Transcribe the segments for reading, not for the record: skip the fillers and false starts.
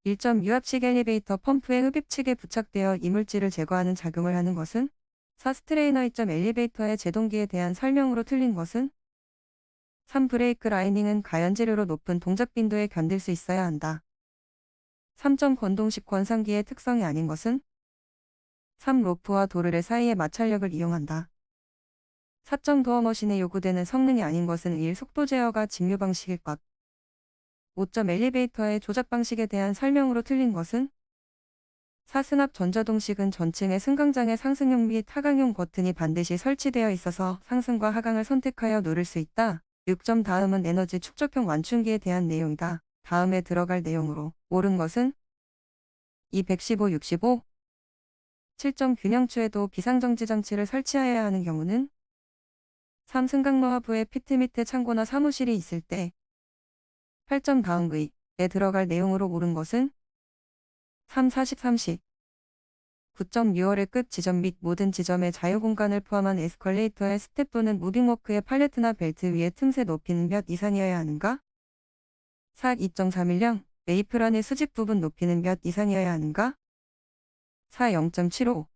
1점 유압식 엘리베이터 펌프의 흡입측에 부착되어 이물질을 제거하는 작용을 하는 것은 4. 스트레이너 2점 엘리베이터의 제동기에 대한 설명으로 틀린 것은 3. 브레이크 라이닝은 가연재료로 높은 동작 빈도에 견딜 수 있어야 한다. 3점 건동식 권상기의 특성이 아닌 것은 3. 로프와 도르래 사이의 마찰력을 이용한다. 4점 도어 머신에 요구되는 성능이 아닌 것은 1. 속도 제어가 직류 방식일 것. 5점 엘리베이터의 조작 방식에 대한 설명으로 틀린 것은 4. 승합 전자동식은 전층의 승강장에 상승용 및 하강용 버튼이 반드시 설치되어 있어서 상승과 하강을 선택하여 누를 수 있다. 6점 다음은 에너지 축적형 완충기에 대한 내용이다. 다음에 들어갈 내용으로 옳은 것은 2. 115, 65. 7점 균형추에도 비상정지 장치를 설치하여야 하는 경우는 3. 승강로 하부에 피트 밑에 창고나 사무실이 있을 때. 8점 다음 의에 들어갈 내용으로 옳은 것은 3. 40, 30. 9점 유월의 끝 지점 및 모든 지점의 자유공간을 포함한 에스컬레이터의 스텝 또는 무빙워크의 팔레트나 벨트 위의 틈새 높이는 몇 이상이어야 하는가? 4. 2.310. 메이플 안의 수직 부분 높이는 몇 이상이어야 하는가? 4. 0.75.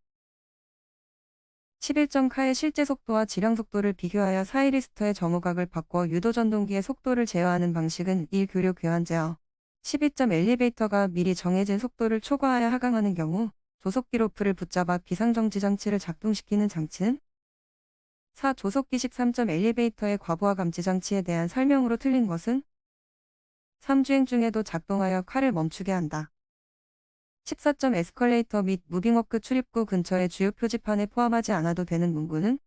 11점 카의 실제 속도와 지량 속도를 비교하여 사이리스터의 점호각을 바꿔 유도전동기의 속도를 제어하는 방식은 1. 교류 교환 제어. 12점 엘리베이터가 미리 정해진 속도를 초과하여 하강하는 경우 조속기 로프를 붙잡아 비상정지 장치를 작동시키는 장치는 4. 조속기식 3점 엘리베이터의 과부하 감지 장치에 대한 설명으로 틀린 것은 3. 주행 중에도 작동하여 칼을 멈추게 한다. 14점 에스컬레이터 및 무빙워크 출입구 근처의 주요 표지판에 포함하지 않아도 되는 문구는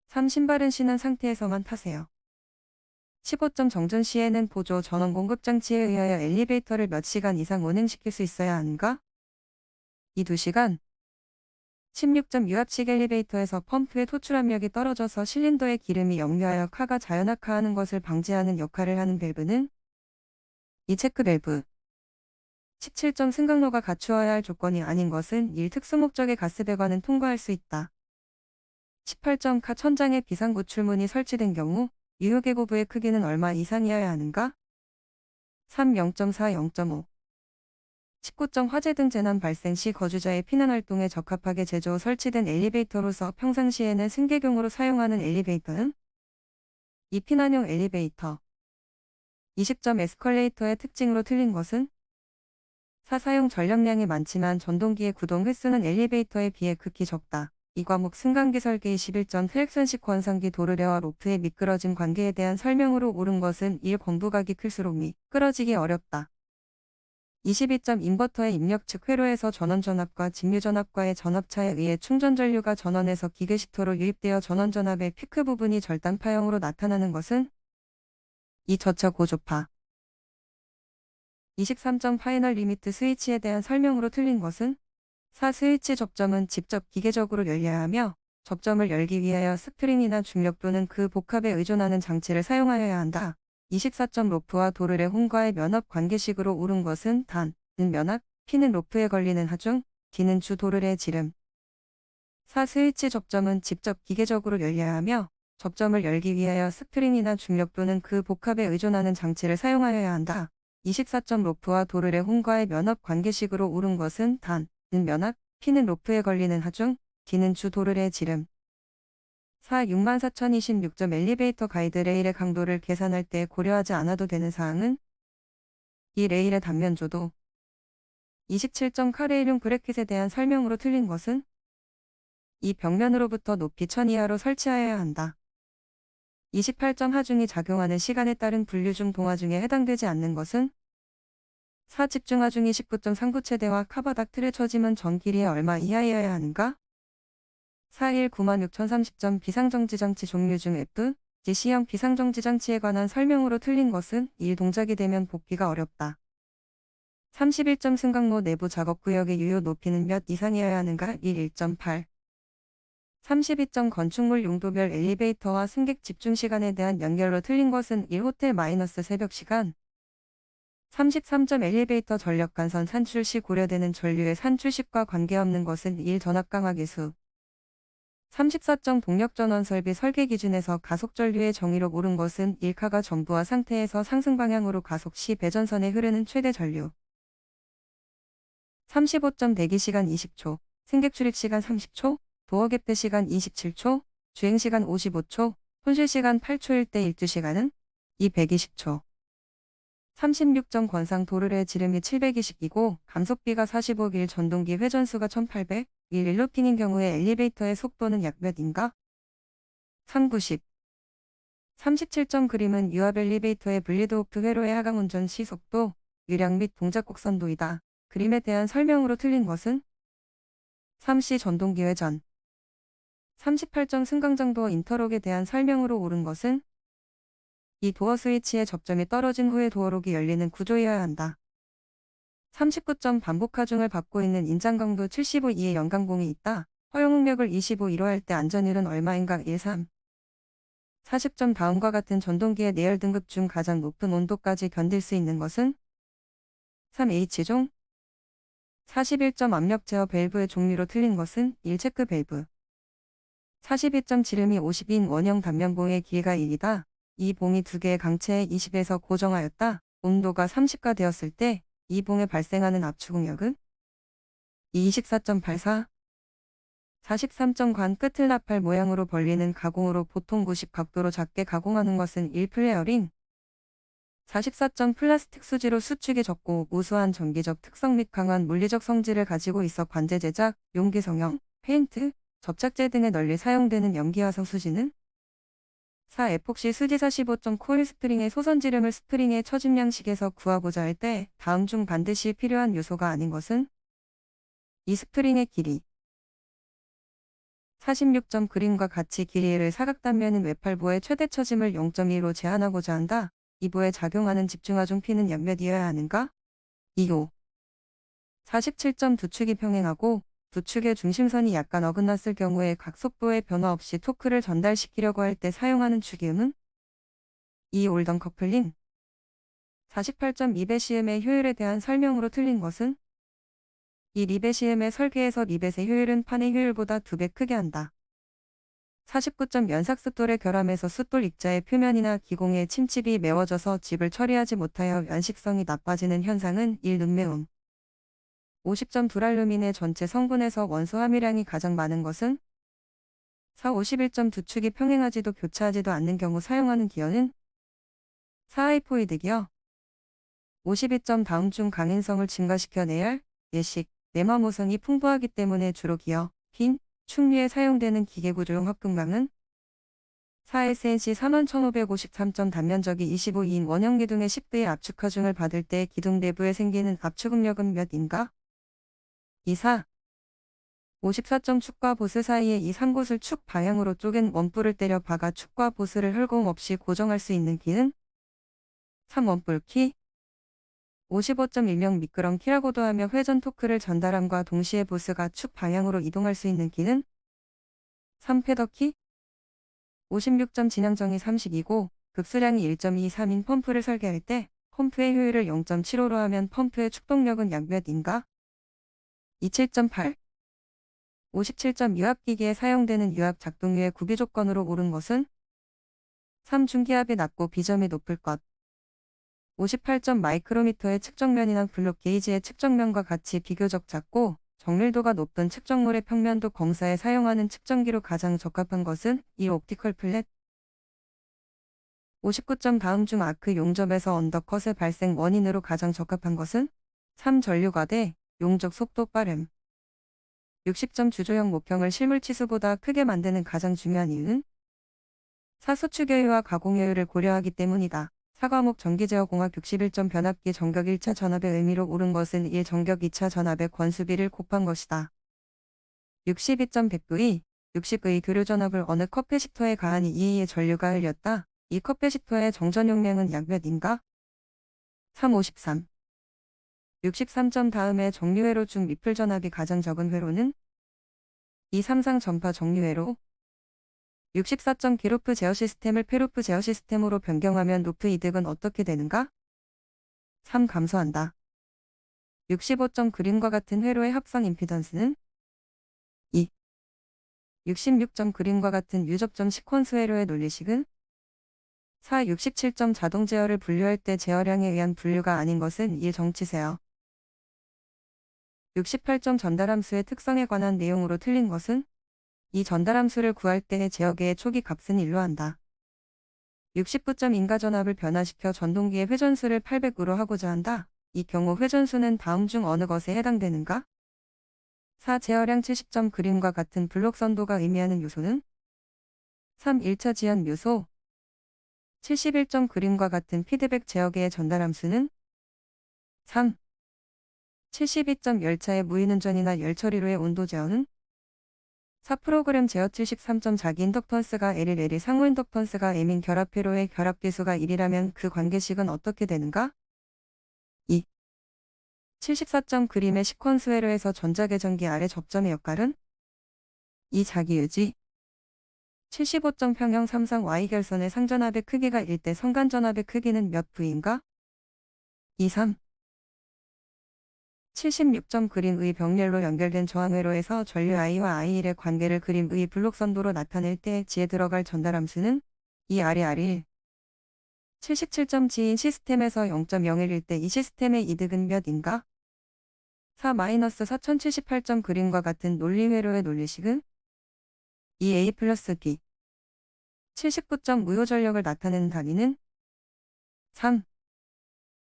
3. 신발은 신은 상태에서만 타세요. 15점 정전 시에는 보조 전원 공급 장치에 의하여 엘리베이터를 몇 시간 이상 운행시킬 수 있어야 하는가? 2. 2시간. 16점 유압식 엘리베이터에서 펌프의 토출 압력이 떨어져서 실린더의 기름이 역류하여 카가 자연악화하는 것을 방지하는 역할을 하는 밸브는 2. 체크 밸브. 17점 승강로가 갖추어야 할 조건이 아닌 것은 1. 특수 목적의 가스배관은 통과할 수 있다. 18점 카 천장에 비상구출문이 설치된 경우 유효계고부의 크기는 얼마 이상이어야 하는가? 3. 0.4, 0.5. 19점 화재 등 재난 발생 시 거주자의 피난활동에 적합하게 제조 설치된 엘리베이터로서 평상시에는 승객용으로 사용하는 엘리베이터는 2. 피난용 엘리베이터. 20점 에스컬레이터의 특징으로 틀린 것은 4. 사용 전력량이 많지만 전동기의 구동 횟수는 엘리베이터에 비해 극히 적다. 이 과목 승강기 설계 21점 트랙션식 권상기 도르래와 로프의 미끄러짐 관계에 대한 설명으로 옳은 것은 1. 권부각이 클수록 미끄러지기 어렵다. 22점 인버터의 입력 측 회로에서 전원 전압과 직류 전압과의 전압차에 의해 충전 전류가 전원에서 기계식토로 유입되어 전원 전압의 피크 부분이 절단파형으로 나타나는 것은 2. 저차 고조파. 23점 파이널 리미트 스위치에 대한 설명으로 틀린 것은 4. 스위치 접점은 직접 기계적으로 열려야 하며 접점을 열기 위하여 스프링이나 중력 또는 그 복합에 의존하는 장치를 사용하여야 한다. 24점 로프와 도르래 홈과의 면압 관계식으로 옳은 것은 단, 는 면압, P는 로프에 걸리는 하중, D는 주 도르래의 지름. 4. 스위치 접점은 직접 기계적으로 열려야 하며 접점을 열기 위하여 스프링이나 중력 또는 그 복합에 의존하는 장치를 사용하여야 한다. 24점 로프와 도르래 홈과의 면압 관계식으로 옳은 것은 단, 는 면압, P는 로프에 걸리는 하중, D는 주 도르래의 지름. 4. 64,026점 엘리베이터 가이드 레일의 강도를 계산할 때 고려하지 않아도 되는 사항은 이 레일의 단면 조도. 27점 카레일용 브래킷에 대한 설명으로 틀린 것은 이 벽면으로부터 높이 1000 이하로 설치하여야 한다. 28점 하중이 작용하는 시간에 따른 분류 중 동화 중에 해당되지 않는 것은 4. 집중 하중이 19점 상부체대와 카바닥 틀에 처짐은 전 길이의 얼마 이하여야 하는가? 4. 1. 96,030점 비상정지장치 종류 중 F, G, C형 비상정지장치에 관한 설명으로 틀린 것은 1. 동작이 되면 복귀가 어렵다. 31점 승강로 내부 작업구역의 유효 높이는 몇 이상이어야 하는가? 1. 1.8. 32점 건축물 용도별 엘리베이터와 승객 집중시간에 대한 연결로 틀린 것은 1. 호텔 마이너스 새벽 시간. 33점 엘리베이터 전력간선 산출 시 고려되는 전류의 산출식과 관계없는 것은 1. 전압 강화 계수. 34점 동력전원 설비 설계 기준에서 가속전류의 정의로 옳은 것은 1. 카가 전부하 상태에서 상승 방향으로 가속 시 배전선에 흐르는 최대 전류. 35점 대기시간 20초, 승객 출입시간 30초, 도어 갭대 시간 27초, 주행시간 55초, 손실시간 8초일 때 일주시간은 120초. 36점 권상 도르래 지름이 720이고 감속비가 45길 전동기 회전수가 1800, 일루핀인 경우에 엘리베이터의 속도는 약 몇인가? 390. 37점 그림은 유압 엘리베이터의 블리드오프 회로의 하강 운전 시 속도, 유량 및 동작 곡선도이다. 그림에 대한 설명으로 틀린 것은? 3C 전동기 회전. 38점 승강장 도어 인터록에 대한 설명으로 옳은 것은? 이 도어 스위치의 접점이 떨어진 후에 도어록이 열리는 구조여야 한다. 39점 반복 하중을 받고 있는 인장 강도 75 이의 연강공이 있다. 허용 응력을 25 이로할 때 안전율은 얼마인가? 13. 40점 다음과 같은 전동기의 내열 등급 중 가장 높은 온도까지 견딜 수 있는 것은? 3H종. 41점 압력 제어 밸브의 종류로 틀린 것은? 1체크 밸브. 42점 지름이 50인 원형 단면봉의 길이가 1이다. 이 봉이 두 개의 강체에 20에서 고정하였다. 온도가 30가 되었을 때 이 봉에 발생하는 압축 응력은? 24.84. 43점 관 끝을 나팔 모양으로 벌리는 가공으로 보통 90 각도로 작게 가공하는 것은 1플레어링. 44점 플라스틱 수지로 수축이 적고 우수한 전기적 특성 및 강한 물리적 성질을 가지고 있어 관제 제작, 용기 성형, 페인트, 접착제 등에 널리 사용되는 염기화성 수지는? 4. 에폭시 수지 45점 코일 스프링의 소선 지름을 스프링의 처짐 양식에서 구하고자 할 때 다음 중 반드시 필요한 요소가 아닌 것은? 이 스프링의 길이. 46점 그림과 같이 길이를 사각단면인 외팔부의 최대 처짐을 0.2로 제한하고자 한다. 이 부에 작용하는 집중하중 P는 약 몇이어야 하는가? 2호. 47점 두 축이 평행하고 두 축의 중심선이 약간 어긋났을 경우에 각 속도의 변화 없이 토크를 전달시키려고 할 때 사용하는 축이음은? 2. 올던 커플링. 48점 리벳시음의 효율에 대한 설명으로 틀린 것은? 이 리벳시음의 설계에서 리벳의 효율은 판의 효율보다 2배 크게 한다. 49점 연삭 숫돌의 결함에서 숫돌 입자의 표면이나 기공의 침집이 메워져서 집을 처리하지 못하여 연식성이 나빠지는 현상은 1. 눈매움. 50점 두랄루민의 전체 성분에서 원소 함유량이 가장 많은 것은? 4. 51점 두 축이 평행하지도 교차하지도 않는 경우 사용하는 기어는? 4. 하이포이드 기어. 52점 다음 중 강인성을 증가시켜 내열, 예식, 내마모성이 풍부하기 때문에 주로 기어, 핀, 충류에 사용되는 기계구조용 합금강은? 4. SNC 41,553점 단면적이 25인 원형 기둥의 10대의 압축 하중을 받을 때 기둥 내부에 생기는 압축 응력은 몇인가? 2. 54점 축과 보스 사이에 이 3곳을 축 방향으로 쪼갠 원뿔을 때려 박아 축과 보스를 헐거움 없이 고정할 수 있는 키는? 3. 원뿔 키. 55점 일명 미끄럼 키라고도 하며 회전 토크를 전달함과 동시에 보스가 축 방향으로 이동할 수 있는 키는? 3. 패더 키. 56점 진양정이 30이고 급수량이 1.23인 펌프를 설계할 때 펌프의 효율을 0.75로 하면 펌프의 축동력은 약 몇인가? 27.8. 57점 유압기기에 사용되는 유압 작동유의 구비 조건으로 옳은 것은? 3. 중기압이 낮고 비점이 높을 것. 58점 마이크로미터의 측정면이나 블록 게이지의 측정면과 같이 비교적 작고 정밀도가 높은 측정물의 평면도 검사에 사용하는 측정기로 가장 적합한 것은? 2. 옵티컬 플랫. 59점 다음 중 아크 용접에서 언더컷의 발생 원인으로 가장 적합한 것은? 3. 전류과대, 용접 속도 빠름. 60점 주조형 목형을 실물치수보다 크게 만드는 가장 중요한 이유는? 4. 수축여유와 가공여유를 고려하기 때문이다. 4. 과목 전기제어공학 61점 변압기 전격 1차 전압의 의미로 옳은 것은 1. 전격 2차 전압의 권수비를 곱한 것이다. 62점 백부의 60의 교류전압을 어느 컵패시터에 가하니 이의 전류가 흘렸다. 이 컵패시터의 정전 용량은 약 몇인가? 3. 53. 63점 다음에 정류회로 중 미풀 전압이 가장 적은 회로는? 2. 삼상 전파 정류회로. 64점 기로프 제어 시스템을 페로프 제어 시스템으로 변경하면 루프 이득은 어떻게 되는가? 3. 감소한다. 65점 그림과 같은 회로의 합성 임피던스는? 2. 66점 그림과 같은 유접점 시퀀스 회로의 논리식은? 4. 67점 자동 제어를 분류할 때 제어량에 의한 분류가 아닌 것은 1. 정치 제어. 68점 전달함수의 특성에 관한 내용으로 틀린 것은 이 전달함수를 구할 때의 제어계의 초기 값은 1로 한다. 69점 인가전압을 변화시켜 전동기의 회전수를 800으로 하고자 한다. 이 경우 회전수는 다음 중 어느 것에 해당되는가? 4. 제어량 70점 그림과 같은 블록 선도가 의미하는 요소는 3. 1차 지연 요소 71점 그림과 같은 피드백 제어계의 전달함수는 3. 72점 열차의 무인운전이나 열처리로의 온도 제어는 4. 프로그램 제어 73점 자기 인덕턴스가 L일 L이 상호 인덕턴스가 M인 결합회로의 결합계수가 1이라면 그 관계식은 어떻게 되는가? 2. 74점 그림의 시퀀스 회로에서 전자계전기 아래 접점의 역할은 2. 자기유지 75점 평형 삼성 Y결선의 상전압의 크기가 1대 성간전압의 크기는 몇 V인가? 2. 3. 76점 그림의 병렬로 연결된 저항회로에서 전류 I와 I1의 관계를 그림의 블록선도로 나타낼 때 지에 들어갈 전달함수는 2 R이 77점 지인 시스템에서 0.0일일 때 이 시스템의 이득은 몇인가? 4 4078점 그림과 같은 논리회로의 논리식은 2A 플러스 B 79점 무효전력을 나타내는 단위는 3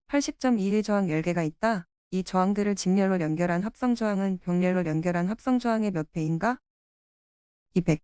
80.21 저항 10개가 있다. 이 저항들을 직렬로 연결한 합성저항은 병렬로 연결한 합성저항의 몇 배인가? 200.